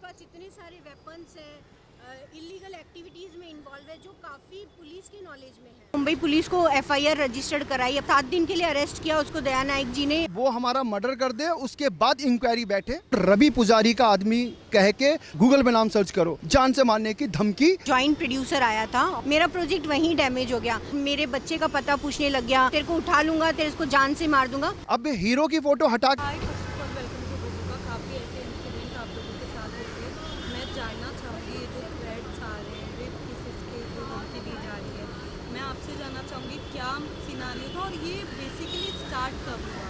पास इतने सारे वेपन्स हैं, इलीगल एक्टिविटीज़ में इन्वॉल्व है जो काफ़ी पुलिस की नॉलेज में है। मुंबई पुलिस को एफआईआर रजिस्टर्ड कराई, अब 7 दिन के लिए अरेस्ट किया उसको दया नायक जी ने। वो हमारा मर्डर कर दे, उसके बाद इंक्वायरी बैठे। रवि पुजारी का आदमी कह के गूगल में नाम सर्च करो, जान से मारने की धमकी। जॉइंट प्रोड्यूसर आया था, मेरा प्रोजेक्ट वहीं डैमेज हो गया, मेरे बच्चे का पता पूछने लग गया, तेरे को उठा लूंगा, तेरे को जान से मार दूंगा। अब हीरो की फोटो हटा काफ़ी ऐसे इंसिडेंट आप लोगों के साथ होते हैं। मैं जानना चाहूँगी ये जो थ्रेड्स आ रहे हैं, रेप केसेस के जो धमकी दी जा रही है, मैं आपसे जानना चाहूँगी क्या सिनारियो था और ये बेसिकली स्टार्ट कब हुआ?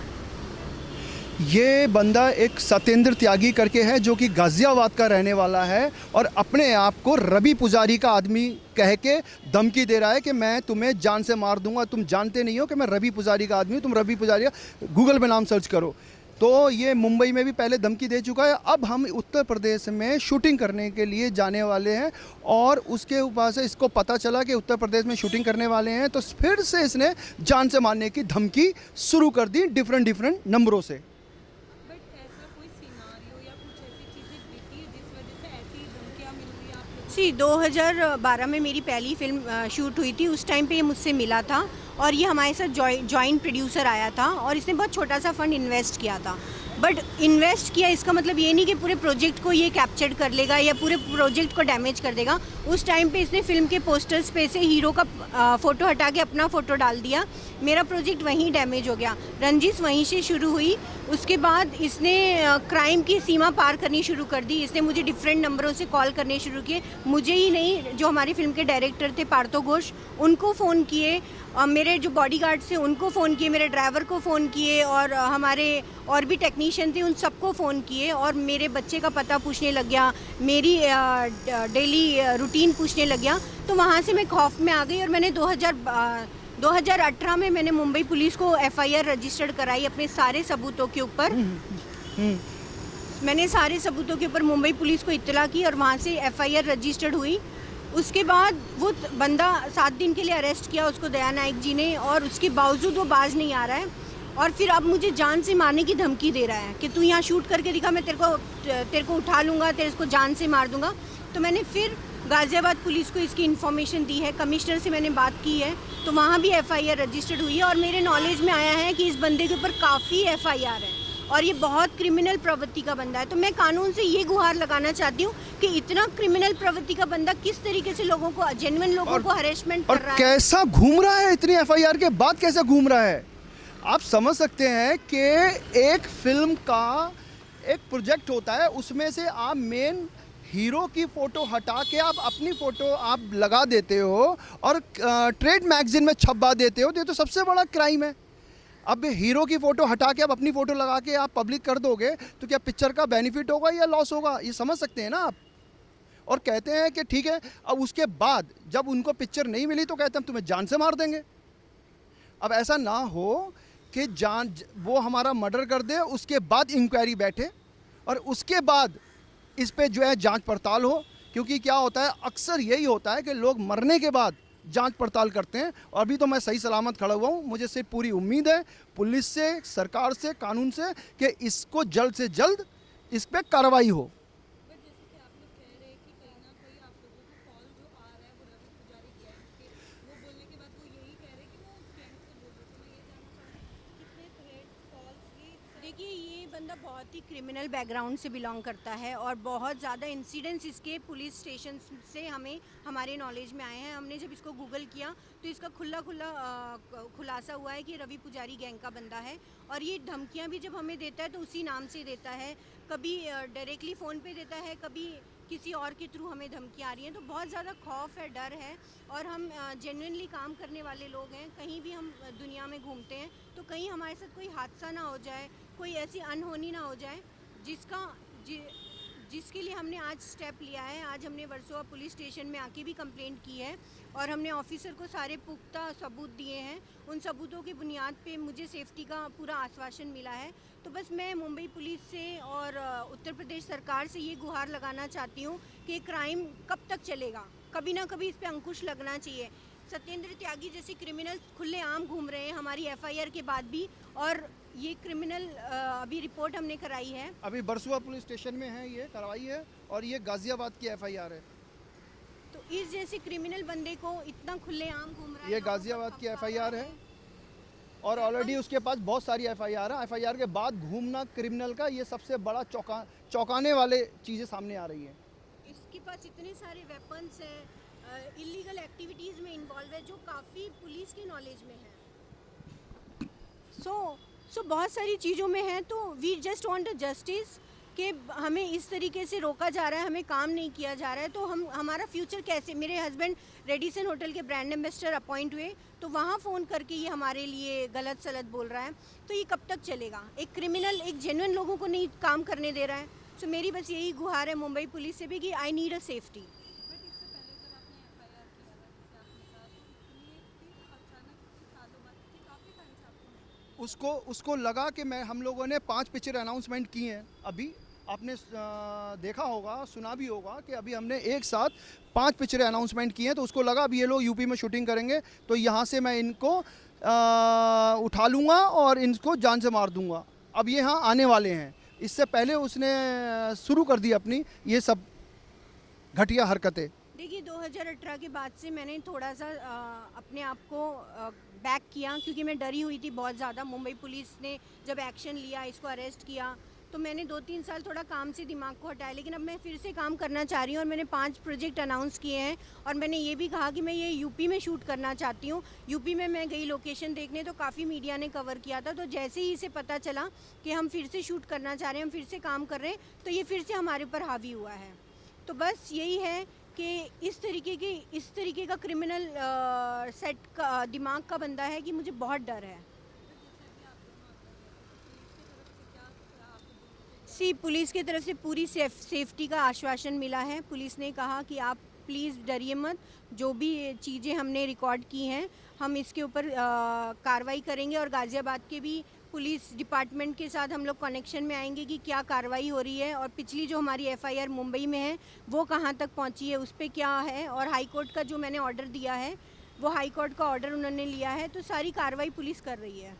ये बंदा एक सत्येंद्र त्यागी करके है जो कि गाजियाबाद का रहने वाला है और अपने आप को रवि पुजारी का आदमी कह के धमकी दे रहा है कि मैं तुम्हें जान से मार दूंगा, तुम जानते नहीं हो कि मैं रवि पुजारी का आदमी हूँ, तुम रवि पुजारी का गूगल में नाम सर्च करो। तो ये मुंबई में भी पहले धमकी दे चुका है। अब हम उत्तर प्रदेश में शूटिंग करने के लिए जाने वाले हैं और उसके ऊपर से इसको पता चला कि उत्तर प्रदेश में शूटिंग करने वाले हैं, तो फिर से इसने जान से मारने की धमकी शुरू कर दी डिफरेंट नंबरों से। बट ऐसा कोई सिनारियो या कुछ ऐसी चीज़ें बीती है जिस वजह से ऐसी धमकियाँ मिल रही है आप लोगों को? सी 2012 में मेरी पहली फिल्म शूट हुई थी, उस टाइम पे ये मुझसे मिला था और ये हमारे साथ जॉइंट प्रोड्यूसर आया था और इसने बहुत छोटा सा फंड इन्वेस्ट किया था। बट इन्वेस्ट किया इसका मतलब ये नहीं कि पूरे प्रोजेक्ट को ये कैप्चर कर लेगा या पूरे प्रोजेक्ट को डैमेज कर देगा। उस टाइम पे इसने फिल्म के पोस्टर्स पे से हीरो का फ़ोटो हटा के अपना फ़ोटो डाल दिया, मेरा प्रोजेक्ट वहीं डैमेज हो गया। रंजिश वहीं से शुरू हुई, उसके बाद इसने क्राइम की सीमा पार करनी शुरू कर दी। इसने मुझे डिफरेंट नंबरों से कॉल करने शुरू किए, मुझे ही नहीं, जो हमारी फिल्म के डायरेक्टर थे पार्थो घोष, उनको फ़ोन किए, मेरे जो बॉडीगार्ड थे उनको फ़ोन किए, मेरे ड्राइवर को फ़ोन किए और हमारे और भी टेक्नीशियन थे उन सबको फ़ोन किए और मेरे बच्चे का पता पूछने लग गया, मेरी डेली रूटीन पूछने लग गया। तो वहाँ से मैं खौफ में आ गई और मैंने 2018 में मैंने मुंबई पुलिस को एफआईआर रजिस्टर्ड कराई अपने सारे सबूतों के ऊपर। मैंने सारे सबूतों के ऊपर मुंबई पुलिस को इत्तला की और वहाँ से एफआईआर रजिस्टर्ड हुई। उसके बाद वो बंदा 7 दिन के लिए अरेस्ट किया उसको दया नायक जी ने और उसके बावजूद वो बाज नहीं आ रहा है और फिर अब मुझे जान से मारने की धमकी दे रहा है कि तू यहाँ शूट करके दिखा, मैं तेरे को उठा लूँगा, तेरे को जान से मार दूँगा। तो मैंने फिर गाज़ियाबाद पुलिस को इसकी इन्फॉर्मेशन दी है, कमिश्नर से मैंने बात की है, तो वहाँ भी एफआईआर रजिस्टर्ड हुई है और मेरे नॉलेज में आया है कि इस बंदे के ऊपर काफ़ी एफआईआर है और ये बहुत क्रिमिनल प्रवृत्ति का बंदा है। तो मैं कानून से ये गुहार लगाना चाहती हूँ कि इतना क्रिमिनल प्रवृत्ति का बंदा किस तरीके से लोगों को, जेन्युइन लोगों को हरेसमेंट कर रहा है, कैसा घूम रहा है, इतनी एफआईआर के बाद कैसा घूम रहा है। आप समझ सकते हैं कि एक फिल्म का एक प्रोजेक्ट होता है, उसमें से आप मेन हीरो की फ़ोटो हटा के आप अपनी फ़ोटो आप लगा देते हो और ट्रेड मैगजीन में छपवा देते हो, तो ये तो सबसे बड़ा क्राइम है। अब हीरो की फ़ोटो हटा के आप अपनी फ़ोटो लगा के आप पब्लिक कर दोगे तो क्या पिक्चर का बेनिफिट होगा या लॉस होगा, ये समझ सकते हैं ना आप। और कहते हैं कि ठीक है, अब उसके बाद जब उनको पिक्चर नहीं मिली तो कहते हैं हम तुम्हें जान से मार देंगे। अब ऐसा ना हो कि वो हमारा मर्डर कर दे, उसके बाद इंक्वायरी बैठे और उसके बाद इस पे जो है जांच पड़ताल हो। क्योंकि क्या होता है, अक्सर यही होता है कि लोग मरने के बाद जांच पड़ताल करते हैं और अभी तो मैं सही सलामत खड़ा हुआ हूँ। मुझे सिर्फ पूरी उम्मीद है पुलिस से, सरकार से, कानून से कि इसको जल्द से जल्द इस पर कार्रवाई हो। बट जैसे कि आप लोग कह रहे हैं कि कहीं ना कहीं आप लोगों को कॉल जो आ रहा है वो रवि पुजारी गैंग के, वो बोलने के बाद वो यही कह रहे हैं कि वो उस गैंग से बोल रहे, तो मैं ये जानना चाहूँगी कितने थ्रेड्स कॉल्स ये देखिए ये बंदा बहुत ही क्रिमिनल बैकग्राउंड से बिलोंग करता है और बहुत ज़्यादा इंसिडेंट्स इसके पुलिस स्टेशन से हमारे नॉलेज में आए हैं। हमने जब इसको गूगल किया तो इसका खुलासा हुआ है कि रवि पुजारी गैंग का बंदा है और ये धमकियां भी जब हमें देता है तो उसी नाम से देता है, कभी डायरेक्टली फ़ोन पे देता है, कभी किसी और के थ्रू हमें धमकी आ रही हैं। तो बहुत ज़्यादा खौफ है, डर है और हम जेन्युइनली काम करने वाले लोग हैं। कहीं भी हम दुनिया में घूमते हैं तो कहीं हमारे साथ कोई हादसा ना हो जाए, कोई ऐसी अनहोनी ना हो जाए जिसके लिए हमने आज स्टेप लिया है। आज हमने वर्सोवा पुलिस स्टेशन में आके भी कंप्लेंट की है और हमने ऑफिसर को सारे पुख्ता सबूत दिए हैं। उन सबूतों की बुनियाद पे मुझे सेफ्टी का पूरा आश्वासन मिला है। तो बस मैं मुंबई पुलिस से और उत्तर प्रदेश सरकार से ये गुहार लगाना चाहती हूँ कि क्राइम कब तक चलेगा, कभी ना कभी इस पे अंकुश लगना चाहिए। सत्येंद्र त्यागी जैसे क्रिमिनल खुले आम घूम रहे हैं हमारी एफआईआर के बाद भी और ये क्रिमिनल अभी रिपोर्ट हमने कराई है। अभी बरसुआ पुलिस स्टेशन में है, ये करवाई है, और ये गाजियाबाद की FIR है। तो इस जैसे क्रिमिनल बंदे को इतना खुलेआम घूम रहा है, ये यहाँ गाजियाबाद पर की खप्पा FIR हुआ है, और ऑलरेडी उसके पास बहुत सारी FIR है। FIR के बाद घूमना क्रिमिनल का ये सबसे बड़ा चौंकाने वाले चीज़ें सामने आ रही हैं। इसके पास इतने सारे वेपन्स हैं, इलीगल एक्टिविटीज़ में इन्वॉल्व है जो काफ़ी पुलिस की नॉलेज में है। सो बहुत सारी चीज़ों में है, तो we just want a justice कि हमें इस तरीके से रोका जा रहा है, हमें काम नहीं किया जा रहा है, तो हमारा फ्यूचर कैसे। मेरे हस्बैंड रेडिसन होटल के ब्रांड एम्बेसडर अपॉइंट हुए, तो वहाँ फ़ोन करके ये हमारे लिए गलत सलत बोल रहा है, तो ये कब तक चलेगा। एक क्रिमिनल एक जेन्युइन लोगों को नहीं काम करने दे रहा है। सो मेरी बस यही गुहार है मुंबई पुलिस से भी कि I need a safety. But इससे पहले जब आपने FIR किया था, जैसे आपने कहा, तो इतनी फिर अचानक कुछ सालों बाद कि काफ़ी टाइम से आपको उसको लगा कि हम लोगों ने 5 पिक्चर अनाउंसमेंट की हैं। अभी आपने देखा होगा, सुना भी होगा कि अभी हमने एक साथ 5 पिक्चरें अनाउंसमेंट की हैं, तो उसको लगा अब ये लोग यूपी में शूटिंग करेंगे तो यहाँ से मैं इनको उठा लूँगा और इनको जान से मार दूँगा। अब ये यहाँ आने वाले हैं। इससे पहले उसने शुरू कर दी अपनी ये सब घटिया हरकतें। देखिए 2018 के बाद से मैंने थोड़ा सा अपने आप को बैक किया, क्योंकि मैं डरी हुई थी बहुत ज़्यादा। मुंबई पुलिस ने जब एक्शन लिया, इसको अरेस्ट किया, तो मैंने 2-3 साल थोड़ा काम से दिमाग को हटाया, लेकिन अब मैं फिर से काम करना चाह रही हूँ और मैंने 5 प्रोजेक्ट अनाउंस किए हैं। और मैंने ये भी कहा कि मैं ये यूपी में शूट करना चाहती हूँ। यूपी में मैं गई लोकेशन देखने, तो काफ़ी मीडिया ने कवर किया था, तो जैसे ही इसे पता चला कि हम फिर से शूट करना चाह रहे हैं, हम फिर से काम कर रहे हैं, तो ये फिर से हमारे ऊपर हावी हुआ है। तो बस यही है कि इस तरीके का क्रिमिनल सेट का दिमाग का बंदा है कि मुझे बहुत डर है। पुलिस की तरफ से पूरी सेफ्टी का आश्वासन मिला है। पुलिस ने कहा कि आप प्लीज़ डरिए मत, जो भी चीज़ें हमने रिकॉर्ड की हैं हम इसके ऊपर कार्रवाई करेंगे, और गाज़ियाबाद के भी पुलिस डिपार्टमेंट के साथ हम लोग कनेक्शन में आएंगे कि क्या कार्रवाई हो रही है, और पिछली जो हमारी FIR मुंबई में है वो कहाँ तक पहुँची है, उस पर क्या है, और हाई कोर्ट का जो मैंने ऑर्डर दिया है वो हाई कोर्ट का ऑर्डर उन्होंने लिया है, तो सारी कार्रवाई पुलिस कर रही है।